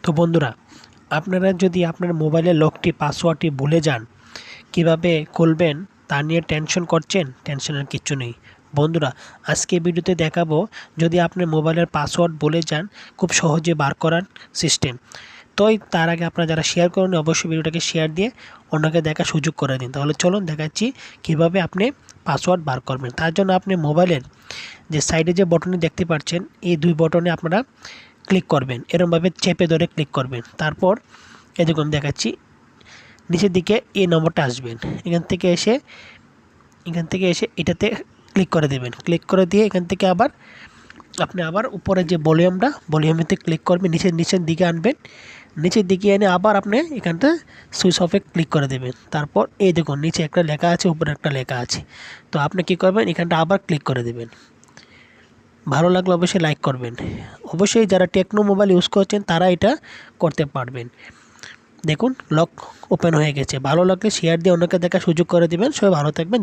তো বন্ধুরা, আপনারা যদি আপনার মোবাইলের লকটি পাসওয়ার্ডটি ভুলে যান, কিভাবে খুলবেন তা নিয়ে টেনশন করছেন? টেনশনের কিচ্ছু নেই বন্ধুরা। আজকে ভিডিওতে দেখাবো, যদি আপনার মোবাইলের পাসওয়ার্ড ভুলে যান, খুব সহজে বার করার সিস্টেম। তো তার আগে আপনারা যারা শেয়ার করেন, অবশ্যই ভিডিওটাকে শেয়ার দিয়ে অন্যকে দেখার সুযোগ করে দিন। তাহলে চলুন দেখাচ্ছি কিভাবে আপনি পাসওয়ার্ড বার করবেন। তার জন্য আপনি মোবাইলের যে সাইডে যে বটনটি দেখতে পাচ্ছেন, এই দুই বটনে আপনারা ক্লিক করবেন, এরকমভাবে চেপে ধরে ক্লিক করবেন। তারপর এই দেখুন দেখাচ্ছি, নিচের দিকে এই নম্বরটা আসবেন, এখান থেকে এসে এটাতে ক্লিক করে দেবেন। ক্লিক করে দিয়ে এখান থেকে আপনি আবার উপরে যে ভলিউমেতে ক্লিক করবেন, নিচের দিকে আনবেন। নিচের দিকে এনে আবার আপনি এখানটা সুইচ অফে ক্লিক করে দেবেন। তারপর এই দেখুন নিচে একটা লেখা আছে, উপরে একটা লেখা আছে। তো আপনি কী করবেন, এখানটা আবার ক্লিক করে দেবেন। ভালো লাগলে অবশ্যই লাইক করবেন। অবশ্যই যারা টেকনো মোবাইল ইউজ করছেন তারা এটা করতে পারবেন। দেখুন লক ওপেন হয়ে গেছে। ভালো লাগলে শেয়ার দিয়ে অন্যকে দেখার সুযোগ করে দেবেন। সবাই ভালো থাকবেন।